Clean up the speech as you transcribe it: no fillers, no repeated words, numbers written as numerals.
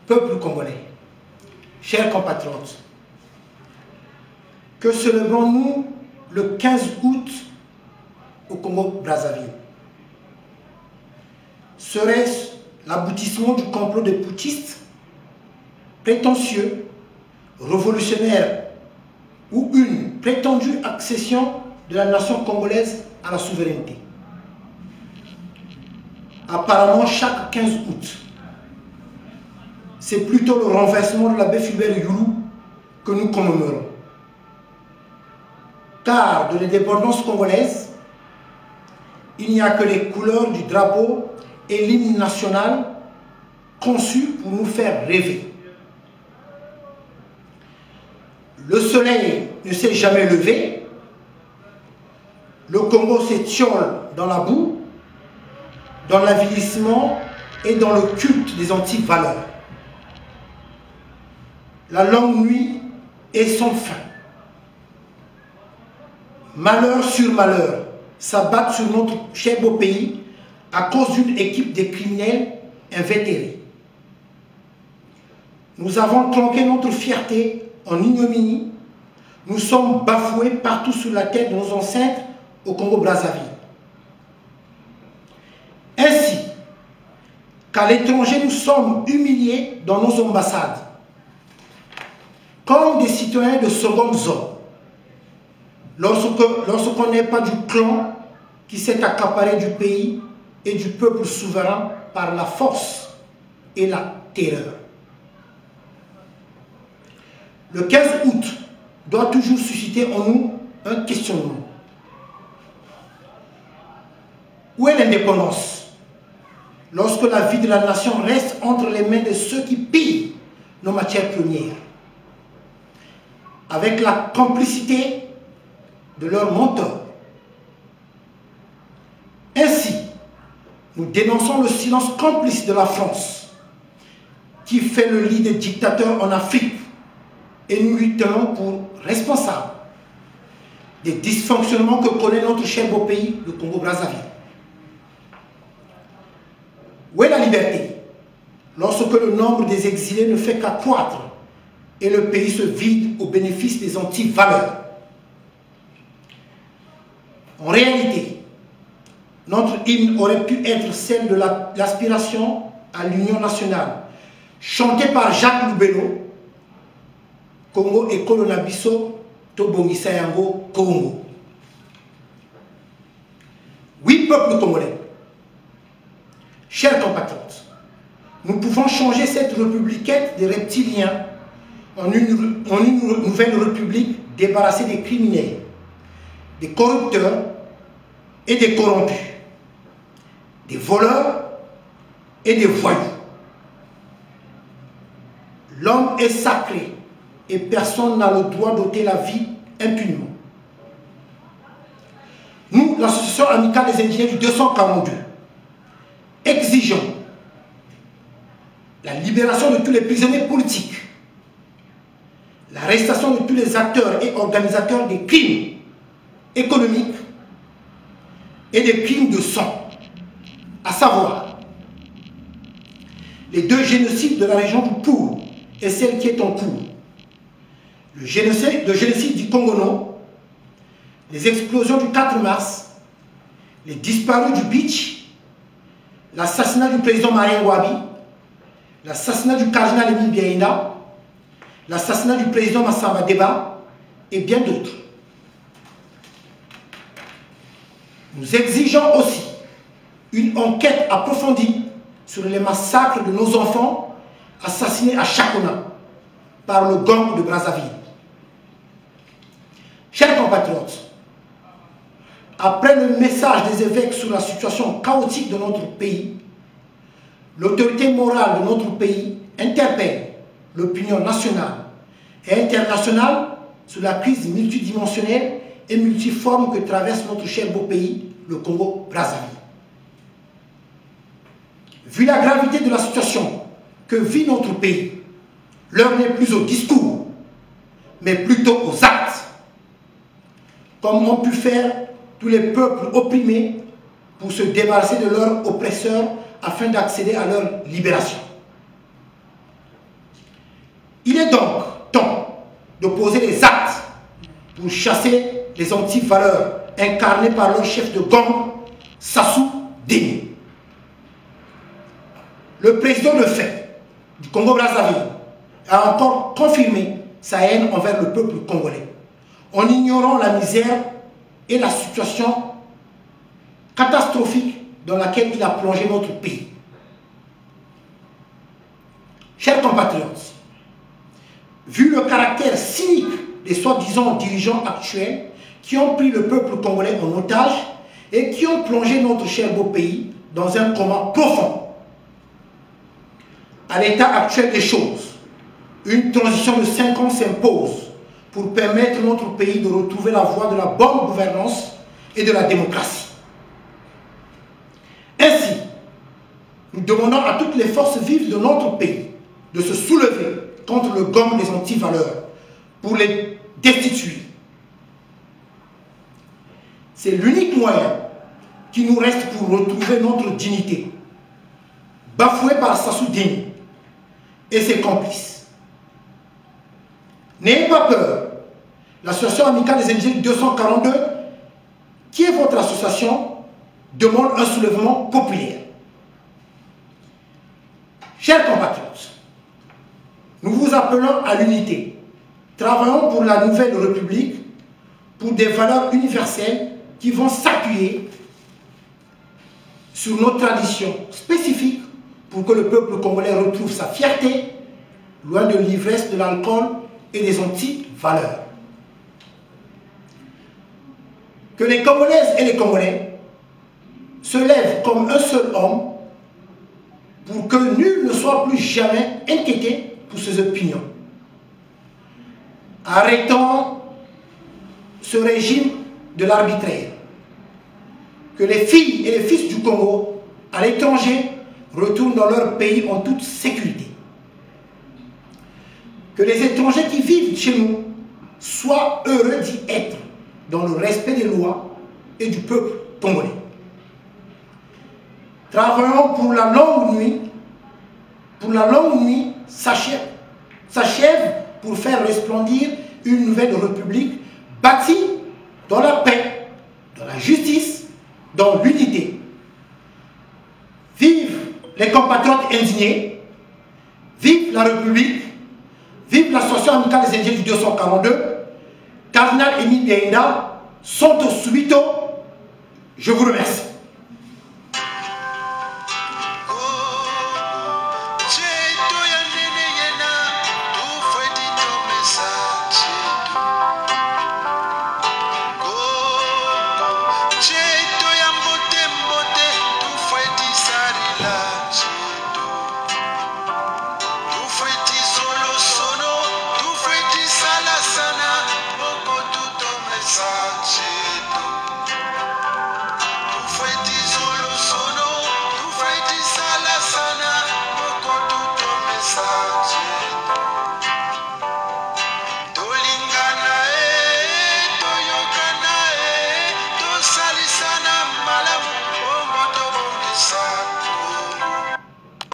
Peuple congolais, chers compatriotes, que célébrons-nous le 15 août au Congo-Brazzaville? Serait-ce l'aboutissement du complot des putschistes, prétentieux, révolutionnaires, ou une prétendue accession de la nation congolaise à la souveraineté? Apparemment, chaque 15 août, c'est plutôt le renversement de l'abbé Fulbert Youlou que nous commémorons. Car de l'indépendance congolaise, il n'y a que les couleurs du drapeau et l'hymne national conçus pour nous faire rêver. Le soleil ne s'est jamais levé, le Congo s'étiole dans la boue, dans l'avilissement et dans le culte des anti-valeurs. La longue nuit est sans fin. Malheur sur malheur s'abattent sur notre cher beau pays à cause d'une équipe de criminels invétérés. Nous avons tronqué notre fierté en ignominie. Nous sommes bafoués partout sur la tête de nos ancêtres au Congo-Brazzaville. Ainsi qu'à l'étranger, nous sommes humiliés dans nos ambassades, comme des citoyens de seconde zone, lorsqu'on n'est pas du clan qui s'est accaparé du pays et du peuple souverain par la force et la terreur. Le 15 août doit toujours susciter en nous un questionnement. Où est l'indépendance lorsque la vie de la nation reste entre les mains de ceux qui pillent nos matières premières, avec la complicité de leurs mentors? Ainsi, nous dénonçons le silence complice de la France, qui fait le lit des dictateurs en Afrique, et nous luttons pour responsables des dysfonctionnements que connaît notre cher beau pays, le Congo-Brazzaville. Où est la liberté lorsque le nombre des exilés ne fait qu'accroître et le pays se vide au bénéfice des anti-valeurs? En réalité, notre hymne aurait pu être celle de l'aspiration à l'union nationale, chantée par Jacques Loubello, Congo et Kolonabiso, Tobongisa Yango, Congo. Oui, peuple congolais, chers compatriotes, nous pouvons changer cette républiquette des reptiliens en une nouvelle république débarrassée des criminels, des corrupteurs et des corrompus, des voleurs et des voyous. L'homme est sacré et personne n'a le droit d'ôter la vie impunément. Nous, l'association amicale des indigènes du 242, exigeons la libération de tous les prisonniers politiques, l'arrestation de tous les acteurs et organisateurs des crimes économiques et des crimes de sang, à savoir les 2 génocides de la région du Poul et celle qui est en cours, le génocide du Congo, les explosions du 4 mars, les disparus du Beach, l'assassinat du président Marien Wabi, l'assassinat du cardinal Émile Biaïna, l'assassinat du président Massamba Deba et bien d'autres. Nous exigeons aussi une enquête approfondie sur les massacres de nos enfants assassinés à Chakona par le gang de Brazzaville. Chers compatriotes, après le message des évêques sur la situation chaotique de notre pays, l'autorité morale de notre pays interpelle l'opinion nationale et internationale sur la crise multidimensionnelle et multiforme que traverse notre cher beau pays, le Congo-Brazzaville. Vu la gravité de la situation que vit notre pays, l'heure n'est plus au discours, mais plutôt aux actes, comme ont pu faire tous les peuples opprimés pour se débarrasser de leurs oppresseurs afin d'accéder à leur libération. de poser les actes pour chasser les anti-valeurs incarnées par leur chef de gang, Sassou Deni. Le président de fait du Congo-Brazzaville a encore confirmé sa haine envers le peuple congolais, en ignorant la misère et la situation catastrophique dans laquelle il a plongé notre pays. Chers compatriotes, vu le caractère cynique des soi-disant dirigeants actuels qui ont pris le peuple congolais en otage et qui ont plongé notre cher beau pays dans un coma profond, à l'état actuel des choses, une transition de 5 ans s'impose pour permettre à notre pays de retrouver la voie de la bonne gouvernance et de la démocratie. Ainsi, nous demandons à toutes les forces vives de notre pays de se soulever contre le gang des anti-valeurs pour les destituer. C'est l'unique moyen qui nous reste pour retrouver notre dignité, bafouée par Sassou Deni et ses complices. N'ayez pas peur. L'association amicale des indigènes 242, qui est votre association, demande un soulèvement populaire. Chers compatriotes, nous vous appelons à l'unité. Travaillons pour la nouvelle République, pour des valeurs universelles qui vont s'appuyer sur nos traditions spécifiques pour que le peuple congolais retrouve sa fierté, loin de l'ivresse de l'alcool et des anti-valeurs. Que les Congolaises et les Congolais se lèvent comme un seul homme pour que nul ne soit plus jamais inquiété pour ses opinions. Arrêtons ce régime de l'arbitraire. Que les filles et les fils du Congo à l'étranger retournent dans leur pays en toute sécurité. Que les étrangers qui vivent chez nous soient heureux d'y être dans le respect des lois et du peuple congolais. Travaillons pour la longue nuit. Pour la longue nuit s'achève pour faire resplendir une nouvelle république bâtie dans la paix, dans la justice, dans l'unité. Vive les compatriotes indignés, vive la République, vive l'association amicale des indigènes du 242, Cardinal Émile Biaïna, Santo Subito, je vous remercie. Message.